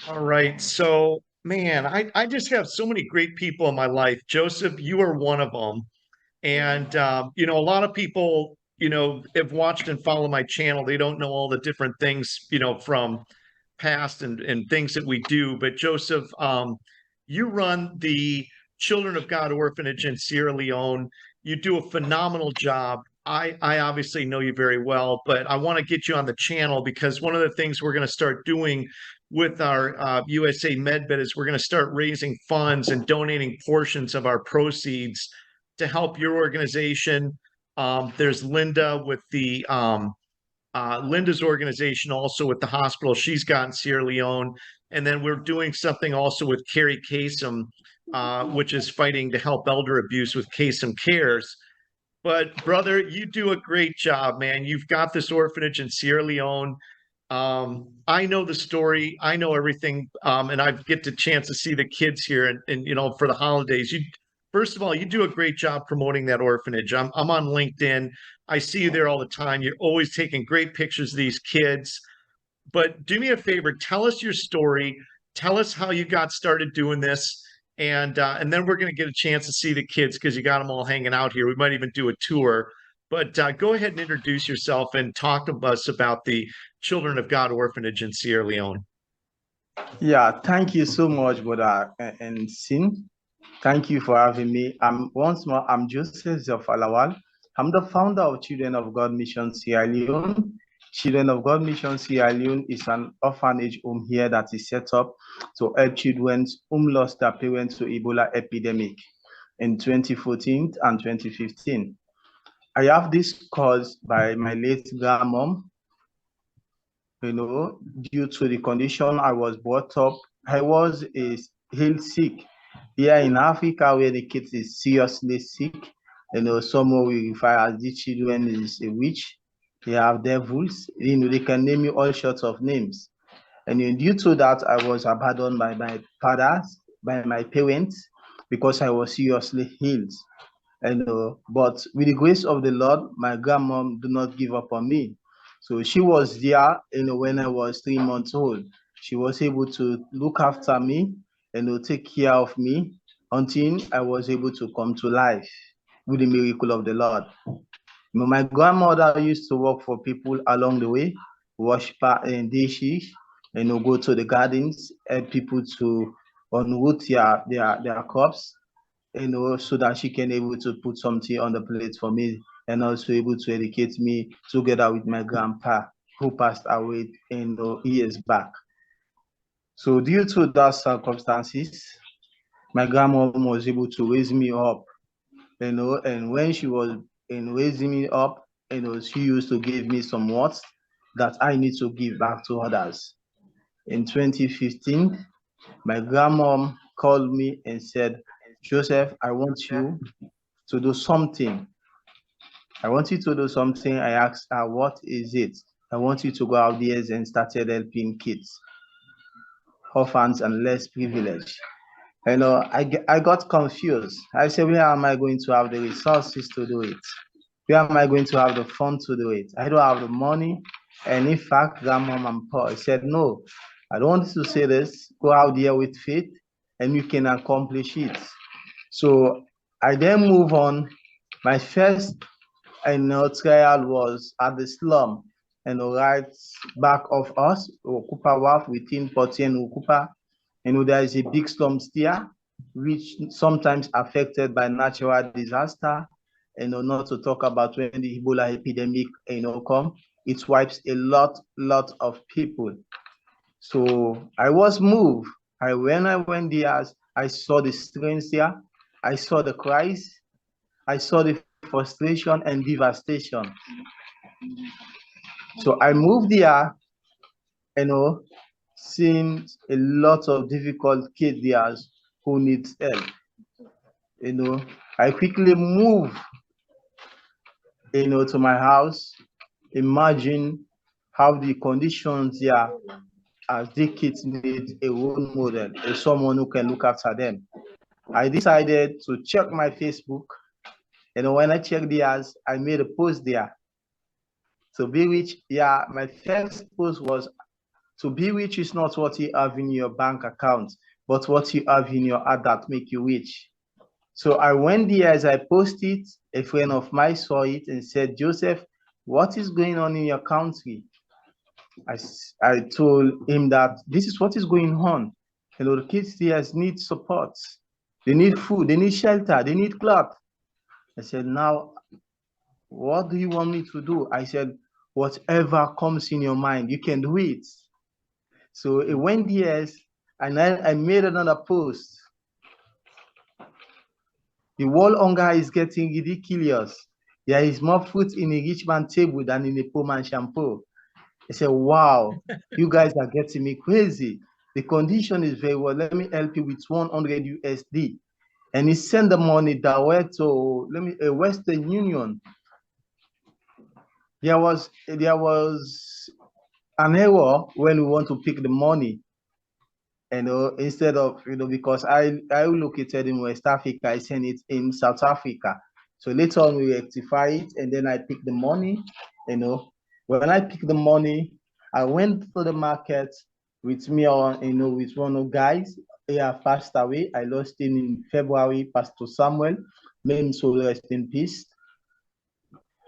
All right. So, man, I just have so many great people in my life. Joseph, you are one of them. And, a lot of people, have watched and follow my channel. They don't know all the different things, from past and things that we do. But Joseph, you run the Children of God Orphanage in Sierra Leone. You do a phenomenal job. I obviously know you very well, but I want to get you on the channel because one of the things we're going to start doing with our USA MedBed is we're going to start raising funds and donating portions of our proceeds to help your organization. There's Linda with the Linda's organization also with the hospital she's got in Sierra Leone. And then we're doing something also with Carrie Kasem, which is fighting to help elder abuse with Kasem Cares. But brother, you do a great job, man. You've got this orphanage in Sierra Leone. I know the story. I know everything. And I get the chance to see the kids here and for the holidays. First of all, you do a great job promoting that orphanage. I'm on LinkedIn. I see you there all the time. You're always taking great pictures of these kids. But do me a favor, tell us your story. Tell us how you got started doing this. And then we're going to get a chance to see the kids because you got them all hanging out here. We might even do a tour. But go ahead and introduce yourself and talk to us about the Children of God Orphanage in Sierra Leone. Yeah, thank you so much, brother and Sin. Thank you for having me. Once more, I'm Joseph Zafalawal. I'm the founder of Children of God Mission Sierra Leone. Children of God Mission Sierra Leone is an orphanage home here that is set up to help children who lost their parents to Ebola epidemic in 2014 and 2015. I have this caused by my late grandmom. Due to the condition I was brought up, I was ill sick. Here in Africa, where the kids is seriously sick, someone we refer as the children is a witch. They have devils. They can name you all sorts of names. And due to that, I was abandoned by my fathers, by my parents, because I was seriously ill. But with the grace of the Lord, my grandmom do not give up on me. So she was there, when I was 3 months old. She was able to look after me and take care of me until I was able to come to life with the miracle of the Lord. My grandmother used to work for people along the way, wash dishes, go to the gardens, help people to unroot their crops, so that she can able to put something on the plate for me and also able to educate me together with my grandpa who passed away years back. So due to that circumstances, my grandmom was able to raise me up, and when she was raising me up, she used to give me some words that I need to give back to others. In 2015, my grandmom called me and said, Joseph, I want you to do something. I want you to do something. I asked her, what is it? I want you to go out there and started helping kids, orphans and less privileged. I got confused. I said, where am I going to have the resources to do it? Where am I going to have the fund to do it? I don't have the money. And in fact, grandmom and Paul said, no, I don't want you to say this. Go out there with faith and you can accomplish it. So I then move on. My first trial was at the slum, right back of us, Okupa Waf, within Poti and Okupa. There is a big slum there, which sometimes affected by natural disaster. Not to talk about when the Ebola epidemic, come, it wipes a lot of people. So I was moved. When I went there, I saw the strength there. I saw the cries. I saw the frustration and devastation. So I moved there, seeing a lot of difficult kids there who need help. I quickly moved, to my house. Imagine how the conditions there, as the kids need a role model, someone who can look after them. I decided to check my Facebook. When I checked theirs, I made a post there. So be which, my first post was To be rich is not what you have in your bank account, but what you have in your heart that make you rich. So I went there as I posted, a friend of mine saw it and said, Joseph, what is going on in your country? I told him that this is what is going on. The kids here need support. They need food, they need shelter, they need cloth. I said, now, what do you want me to do? I said, whatever comes in your mind, you can do it. So it went years, and then I made another post. The world hunger is getting ridiculous. There is more fruit in a rich man's table than in a poor man's shampoo. I said, wow, you guys are getting me crazy. The condition is very well. Let me help you with 100 USD. And he sent the money direct to Western Union. There was an error when we want to pick the money. Instead of, because I located in West Africa, I sent it in South Africa. So later on we rectify it, and then I pick the money. When I pick the money, I went to the market with me on, with one of the guys. He have passed away. I lost him in February, Pastor Samuel. May him so rest in peace.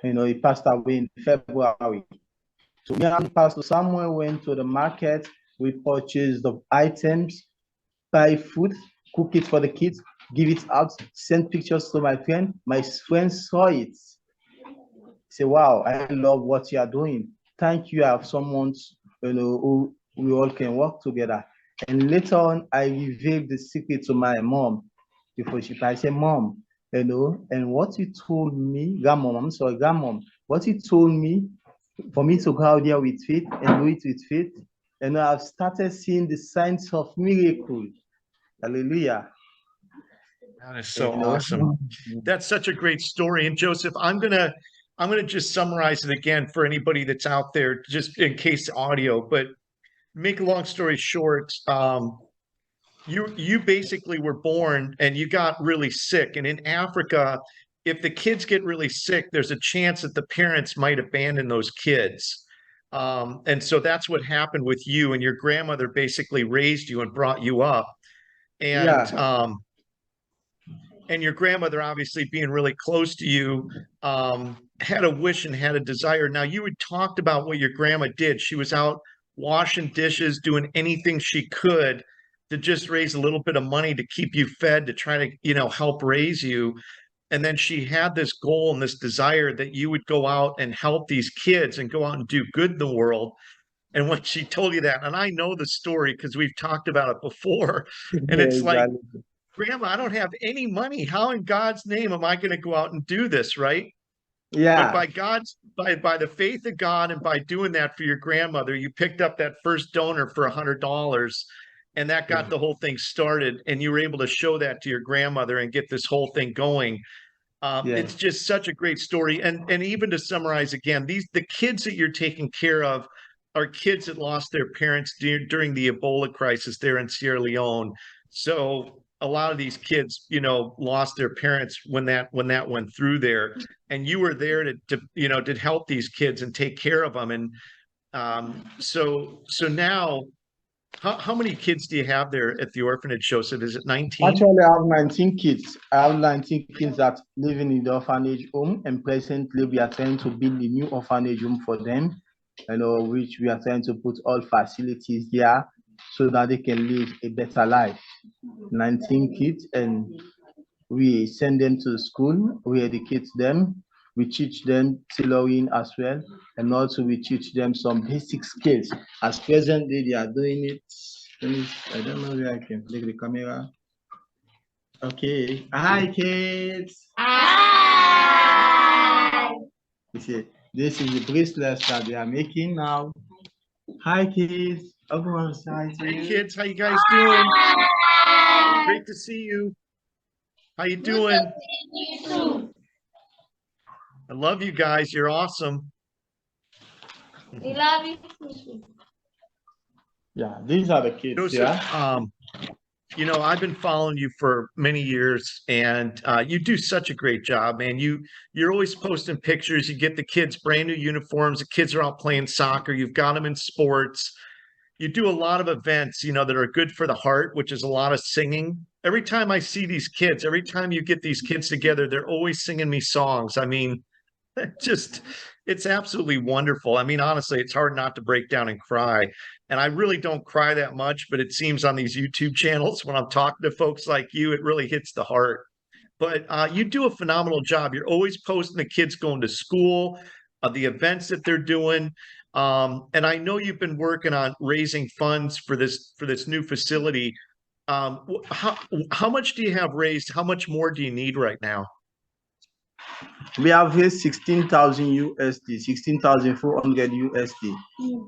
He passed away in February. So me and Pastor Samuel went to the market. We purchased the items, buy food, cook it for the kids, give it out, send pictures to my friend. My friend saw it. Say, wow, I love what you are doing. Thank you. I have someone, who we all can work together. And later on, I revealed the secret to my mom before she passed. I said, Mom, and what you told me, Grandmom, what you told me for me to go out there with faith and do it with faith. And I've started seeing the signs of miracle. Hallelujah. That is so awesome. That's such a great story. And Joseph, I'm gonna just summarize it again for anybody that's out there, just in case audio. But make a long story short, you basically were born and you got really sick. And in Africa, if the kids get really sick, there's a chance that the parents might abandon those kids. And so that's what happened with you, and your grandmother basically raised you and brought you up. And Yeah. And your grandmother, obviously being really close to you, had a wish and had a desire. Now, you had talked about what your grandma did. She was out washing dishes, doing anything she could to just raise a little bit of money to keep you fed, to try to, help raise you. And then she had this goal and this desire that you would go out and help these kids and go out and do good in the world. And when she told you that, and I know the story because we've talked about it before, and it's like, Exactly. Grandma, I don't have any money. How in God's name am I going to go out and do this, right? But Yeah. by the faith of God, and by doing that for your grandmother, you picked up that first donor for $100, and that got the whole thing started. And you were able to show that to your grandmother and get this whole thing going. It's just such a great story. And even to summarize again, the kids that you're taking care of are kids that lost their parents during the Ebola crisis there in Sierra Leone. So a lot of these kids, lost their parents when that went through there, and you were there to help these kids and take care of them. And so now, how many kids do you have there at the orphanage, Joseph? Is it 19? Actually, I have 19 kids. I have 19 kids that living in the orphanage home, and presently we are trying to build a new orphanage home for them, which we are trying to put all facilities there so that they can live a better life. 19 kids, and we send them to school, we educate them, we teach them tailoring as well, and also we teach them some basic skills. As presently, they are doing it. I don't know where I can take the camera. Okay. Hi, kids. Hi. You see, this is the bracelets that they are making now. Hi, kids. Everyone say hi to Hey you. kids, how you guys doing? Great to see you. How you doing? I love you guys. You're awesome. We love you. Yeah, these are the kids. Joseph, Yeah. I've been following you for many years, and you do such a great job, man. You're always posting pictures. You get the kids brand new uniforms. The kids are out playing soccer. You've got them in sports. you do a lot of events, that are good for the heart, which is a lot of singing. Every time I see these kids, every time you get these kids together, they're always singing me songs. I mean, just it's absolutely wonderful. I mean, honestly, it's hard not to break down and cry. And I really don't cry that much, but it seems on these YouTube channels when I'm talking to folks like you, it really hits the heart. But you do a phenomenal job. You're always posting the kids going to school, the events that they're doing. And I know you've been working on raising funds for this new facility. How much do you have raised? How much more do you need right now? We have raised 16,000 USD, 16,400 USD.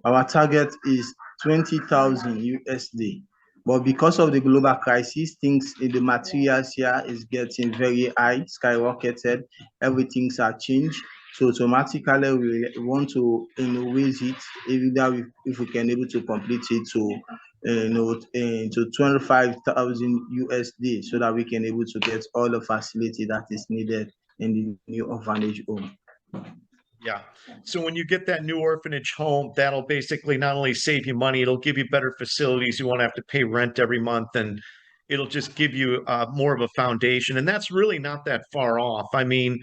Our target is 20,000 USD. But because of the global crisis, things in the materials here is getting very high, skyrocketed. Everything's are changed. So automatically we want to raise it if we can able to complete it to 25,000 USD so that we can able to get all the facility that is needed in the new orphanage home. Yeah. So when you get that new orphanage home, that'll basically not only save you money, it'll give you better facilities. You won't have to pay rent every month, and it'll just give you more of a foundation. And that's really not that far off. I mean,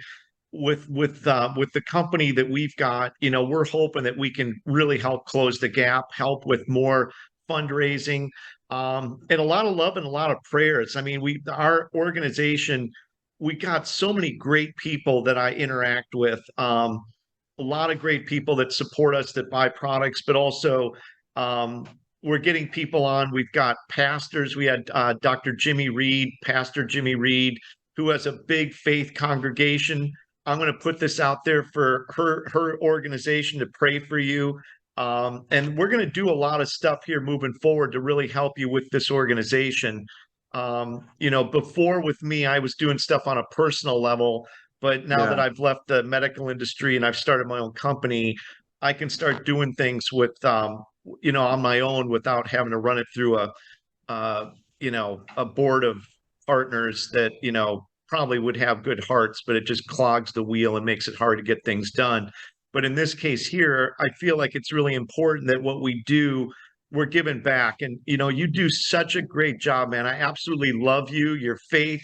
with the company that we've got, we're hoping that we can really help close the gap, help with more fundraising, and a lot of love and a lot of prayers. I mean, our organization, we got so many great people that I interact with. A lot of great people that support us, that buy products, but also um, we're getting people on. We've got pastors. We had Dr. Jimmy Reed, Pastor Jimmy Reed, who has a big faith congregation. I'm going to put this out there for her organization to pray for you. And we're going to do a lot of stuff here moving forward to really help you with this organization. Before with me, I was doing stuff on a personal level, but now that I've left the medical industry and I've started my own company, I can start doing things with, on my own without having to run it through a board of partners that, probably would have good hearts, but it just clogs the wheel and makes it hard to get things done. But in this case here, I feel like it's really important that what we do, we're giving back. And, you do such a great job, man. I absolutely love you, your faith.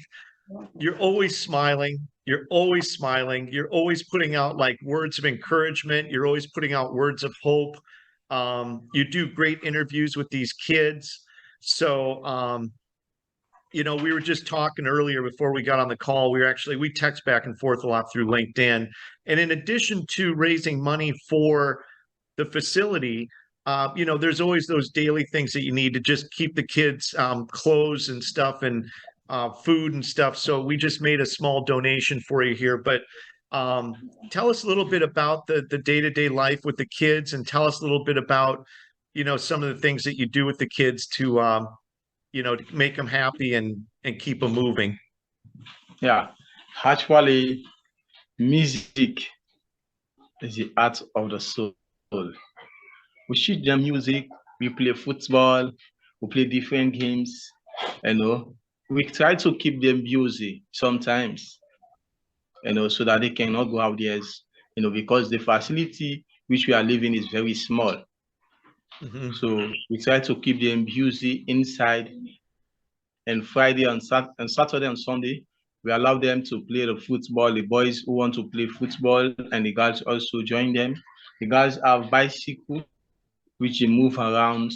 You're always smiling. You're always smiling. You're always putting out like words of encouragement. You're always putting out words of hope. You do great interviews with these kids. So, we were just talking earlier before we got on the call. We text back and forth a lot through LinkedIn. And in addition to raising money for the facility, there's always those daily things that you need to just keep the kids clothes and stuff and food and stuff. So we just made a small donation for you here. But tell us a little bit about the day-to-day life with the kids, and tell us a little bit about, some of the things that you do with the kids to to make them happy and keep them moving. Yeah, actually, music is the art of the soul. We shoot them music, we play football, we play different games, we try to keep them busy sometimes, so that they cannot go out there, because the facility which we are living is very small. Mm-hmm. So we try to keep them busy inside, and Friday and Saturday and Sunday, we allow them to play the football. The boys who want to play football, and the girls also join them. The girls have bicycles, which they move around,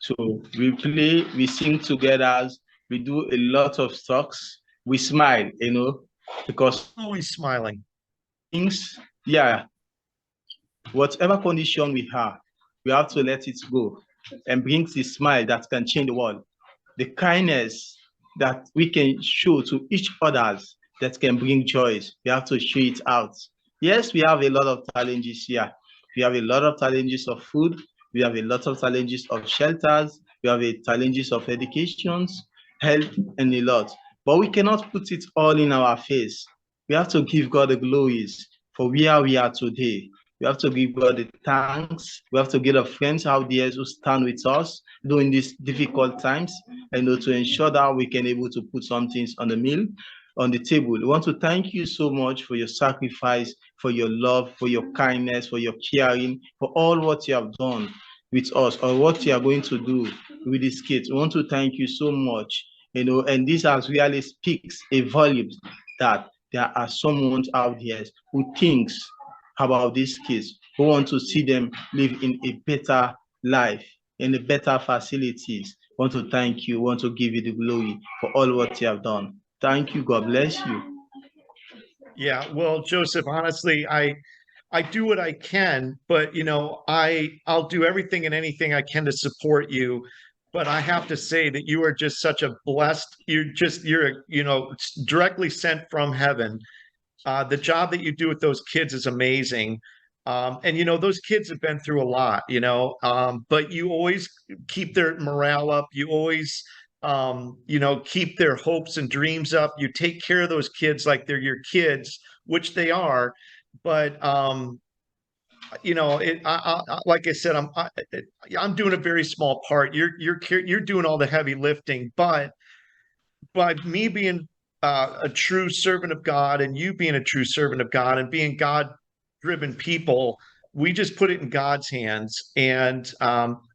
So we play, we sing together, we do a lot of talks, we smile, because always smiling. Things, whatever condition we have to let it go and bring the smile that can change the world. The kindness that we can show to each other that can bring joy. We have to show it out. Yes, we have a lot of challenges here. We have a lot of challenges of food. We have a lot of challenges of shelters. We have challenges of educations, health, and a lot. But we cannot put it all in our face. We have to give God the glories for where we are today. We have to give God the thanks. We have to get our friends out there who stand with us during these difficult times, and to ensure that we can able to put some things on the table. We want to thank you so much for your sacrifice, for your love, for your kindness, for your caring, for all what you have done. with us, or what you are going to do with these kids. We want to thank you so much, and this has really speaks a volume that there are someone out there who thinks about these kids, who want to see them live in a better life, in a better facilities. Want to thank you, want to give you the glory for all what you have done. Thank you. God bless you. Yeah, well, Joseph, honestly, I do what I can, but I'll do everything and anything I can to support you. But I have to say that you are just such a blessed, directly sent from heaven. The job that you do with those kids is amazing. And those kids have been through a lot, but you always keep their morale up. You always keep their hopes and dreams up. You take care of those kids like they're your kids, which they are. But like I said, I'm doing a very small part. You're doing all the heavy lifting, but by me being a true servant of God and you being a true servant of God and being God driven people, we just put it in God's hands. And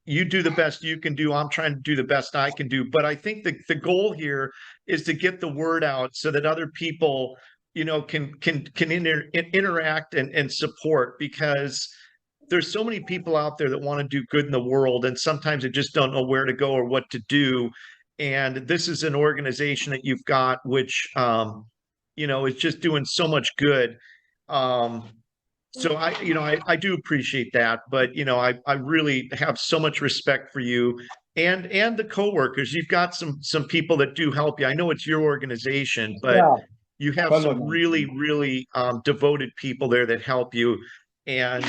you do the best you can do. I'm trying to do the best I can do. But I think the goal here is to get the word out so that other people, can interact and support, because there's so many people out there that want to do good in the world, and sometimes they just don't know where to go or what to do. And this is an organization that you've got, which is just doing so much good. um so I do appreciate that, but I really have so much respect for you and the coworkers. You've got some people that do help you. I know it's your organization, but Yeah, you have follow some me. really, really devoted people there that help you. And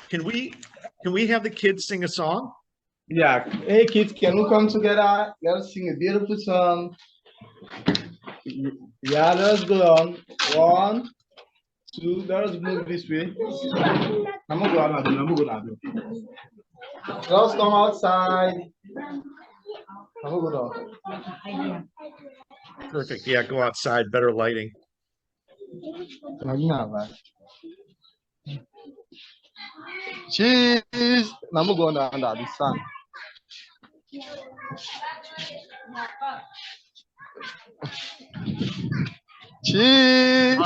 can we have the kids sing a song? Yeah. Hey kids, can we come together? Let's sing a beautiful song. Yeah, let's go on. One, two, let us move this way. I'm gonna go out. I'm gonna go out. Let's come outside. I'm gonna go down. Perfect. Yeah, go outside, better lighting. Cheese. I'm gonna go under the sun. Cheese.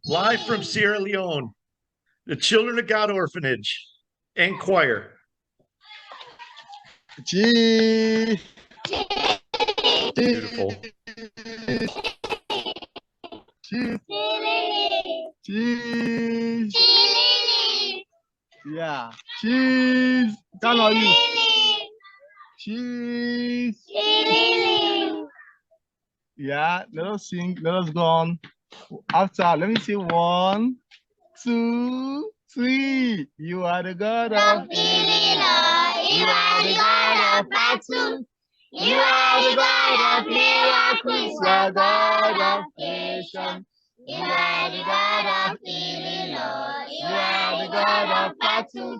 Live from Sierra Leone, the Children of God Orphanage and choir. Cheese. Beautiful. Cheese. Cheese. Yeah. Cheese. Can are you? Cheese. Yeah. Let us sing. Let us go on. After, let me see. 1, 2, 3. You are the God of Illinois, you are the God of battle. You are the God of miracles, you are God of creation. You are the God of Illinois, you are the God of battle.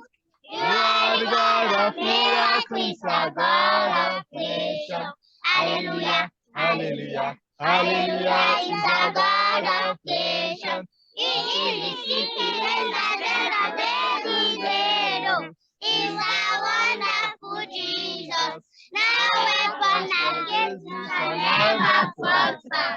You are the God of miracles, you are God of creation. Hallelujah, hallelujah, hallelujah, is the God of creation. He is the city, is a wonderful Jesus. No weapon against you shall never prosper.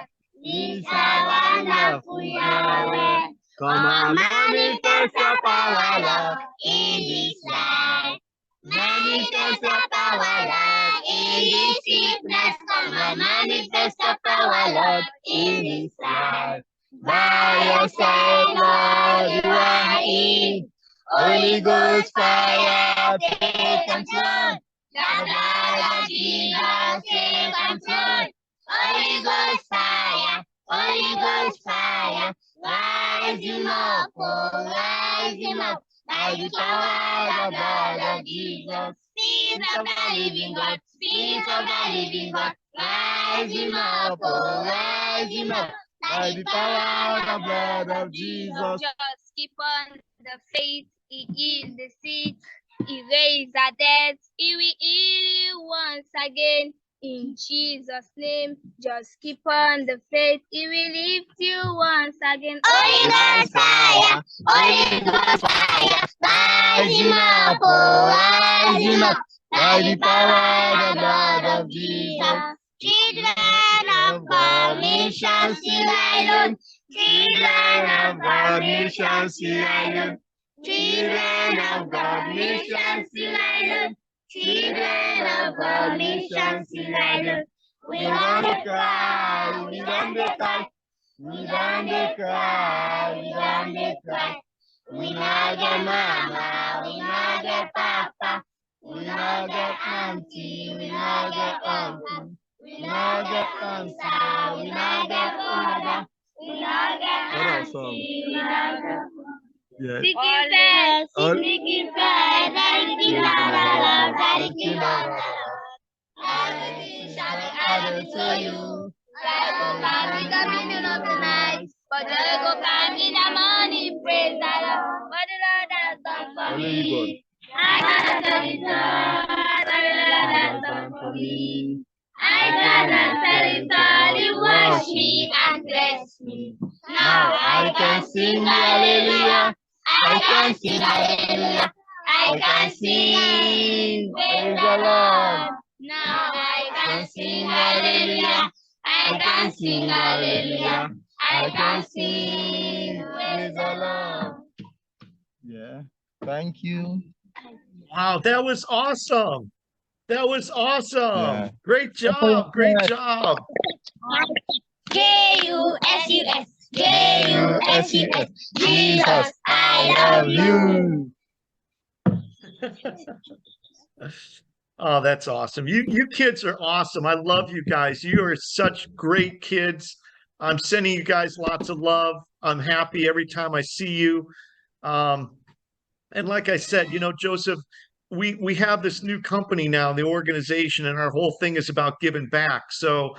He's a wonderful Yahweh. Come on, manifest your power, Lord, in this life. Manifest your power, Lord, in this sickness. Come on, manifest your power, Lord, in this life. By your side, Lord, you are in. Holy Ghost fire, take control. The blood of Jesus, take control. Holy Ghost fire, Holy Ghost fire. Rise him up, oh, rise him up. By the power of the blood of Jesus. Spirit of the living God, Spirit of the living God. Rise him up, oh, rise him up. By the power of the blood of Jesus. Just keep on the faith. He healed the sick. He raised the dead. He will heal you once again. In Jesus' name, just keep on the faith. He will lift you once again. Holy Ghost fire, Holy Ghost fire, rising up, oh, rising up, by the power of the blood of Jesus. Children of God, mission Sierra Leone. Children of God, mission Sierra Leone. Children of God, mission Sierra Leone. Children of God, mission Sierra Leone. We don't cry, we don't cry. We don't cry, we don't cry. We not get mama, we not get papa. We not get auntie, we not get uncle. We not get answer, we not get father. We not get auntie, we not get. Yeah. Seeking first, seeking everything shall be added to you. Life will come in the middle of the night, but joy will come in the morning. Praise the Lord, what the Lord has done for me. I cannot tell it all, what the Lord has done for me. I cannot tell it all, He washed me and blessed me. Now I can sing hallelujah. I can sing hallelujah. I can sing praise the Lord. Now I can sing hallelujah. I can sing hallelujah. I can sing praise the Lord. Yeah. Thank you. Wow, that was awesome. That was awesome. Yeah. Great job. Great job. J-U-S-U-S. J-U-S-U-S. Jesus, I love you. Oh, that's awesome. You kids are awesome. I love you guys. You are such great kids. I'm sending you guys lots of love. I'm happy every time I see you. And like I said, Joseph, we have this new company now, the organization, and our whole thing is about giving back. So,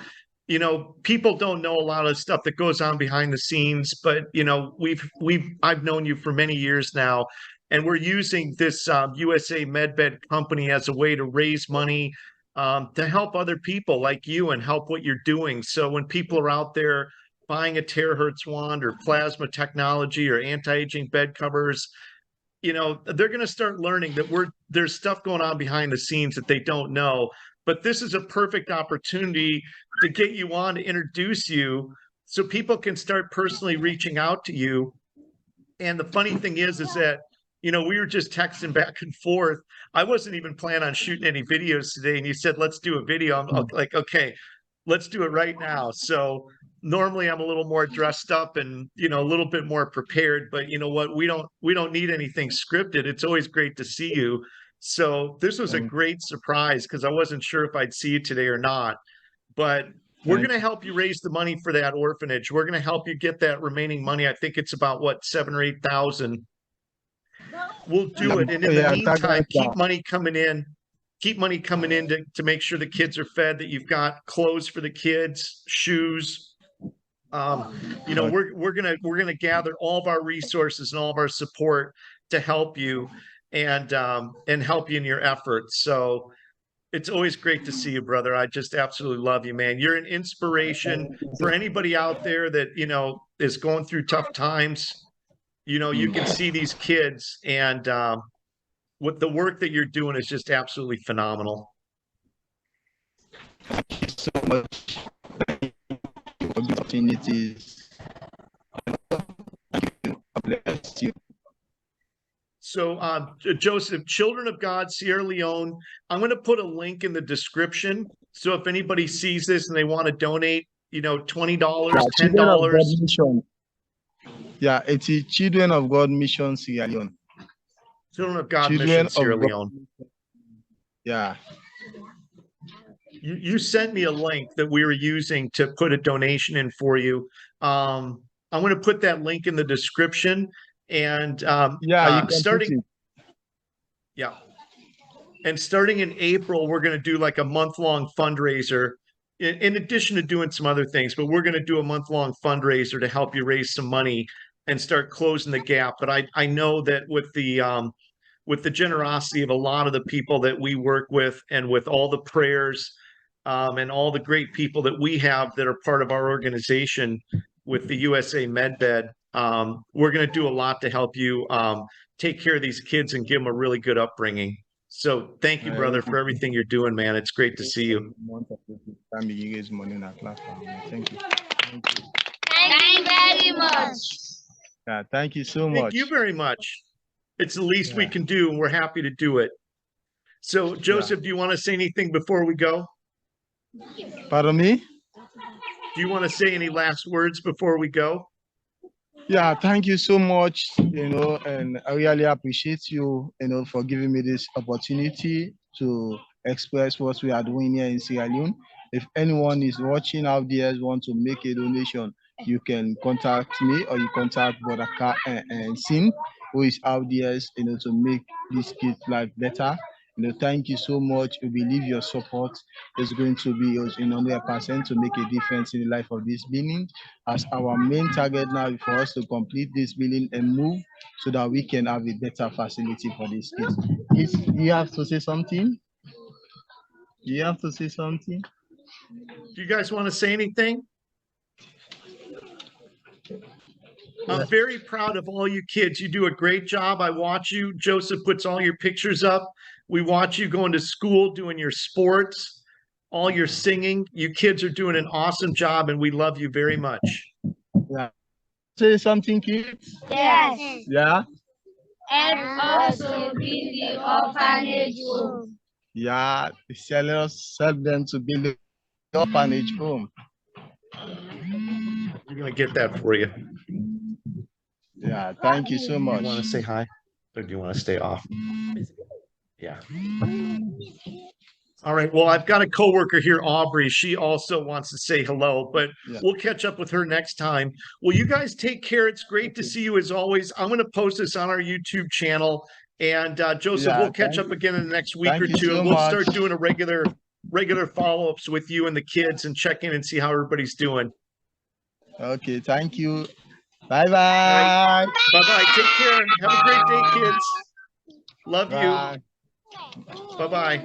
people don't know a lot of stuff that goes on behind the scenes, but I've known you for many years now, and we're using this USA MedBed company as a way to raise money to help other people like you and help what you're doing. So when people are out there buying a terahertz wand or plasma technology or anti-aging bed covers, they're going to start learning that there's stuff going on behind the scenes that they don't know. But this is a perfect opportunity to get you on, to introduce you so people can start personally reaching out to you. And the funny thing is that, we were just texting back and forth. I wasn't even planning on shooting any videos today. And you said, let's do a video. I'm like, okay, let's do it right now. So normally I'm a little more dressed up and, a little bit more prepared, but you know what? We don't need anything scripted. It's always great to see you. So this was a great surprise because I wasn't sure if I'd see you today or not, but we're going to help you raise the money for that orphanage. We're going to help you get that remaining money. I think it's about what, 7,000 or 8,000. We'll do it. And in the meantime, keep money coming in to make sure the kids are fed, that you've got clothes for the kids, shoes. We're gonna gather all of our resources and all of our support to help you and help you in your efforts. So it's always great to see you, brother. I just absolutely love you, man. You're an inspiration for anybody out there that, is going through tough times. You can see these kids, and what the work that you're doing is just absolutely phenomenal. Thank you so much for the opportunities. Bless you. So, Joseph, Children of God, Sierra Leone, I'm going to put a link in the description. So if anybody sees this and they want to donate, $20, $10. Yeah, it's a Children of God Mission Sierra Leone. Children of God Mission Sierra Leone. Yeah. You sent me a link that we were using to put a donation in for you. I'm going to put that link in the description. And starting in April, we're going to do like a month-long fundraiser in addition to doing some other things, but we're going to do a month-long fundraiser to help you raise some money and start closing the gap. But I know that with the generosity of a lot of the people that we work with, and with all the prayers and all the great people that we have that are part of our organization with the USA MedBed. We're going to do a lot to help you take care of these kids and give them a really good upbringing. So thank you, brother, for everything you're doing, man. It's great to see you. Thank you. Thank you very much. Yeah, thank you so Thank much. you very much. It's the least we Yeah. can do, and we're happy to do it. So, Joseph, do you want to say anything before we go? Pardon me? Do you want to say any last words before we go? Yeah, thank you so much, and I really appreciate you, for giving me this opportunity to express what we are doing here in Sierra Leone. If anyone is watching out there want to make a donation, you can contact me or you contact Brother and Sin, who is out there, to make this kid's life better. Thank you so much. We believe your support is going to be 100% to make a difference in the life of this building. As our main target now is for us to complete this building and move so that we can have a better facility for these kids. Kids, you have to say something? You have to say something? Do you guys want to say anything? I'm very proud of all you kids. You do a great job. I watch you. Joseph puts all your pictures up. We watch you going to school, doing your sports, all your singing. You kids are doing an awesome job, and we love you very much. Yeah. Say something, kids? Yes. Yeah? Help us to build the orphanage home. Yeah. Let us help them to build the orphanage home. We're going to get that for you. Yeah, thank you so much. You want to say hi? Or do you want to stay off? Yeah. All right. Well, I've got a coworker here, Aubrey. She also wants to say hello, but we'll catch up with her next time. Well, you guys take care. It's great to see you as always. I'm going to post this on our YouTube channel. And Joseph, we'll catch up again in the next week or two. And we'll start doing a regular follow-ups with you and the kids and check in and see how everybody's doing. Okay, thank you. Bye-bye. Right. Bye-bye. Take care. Have a great day, kids. Love you. Bye-bye.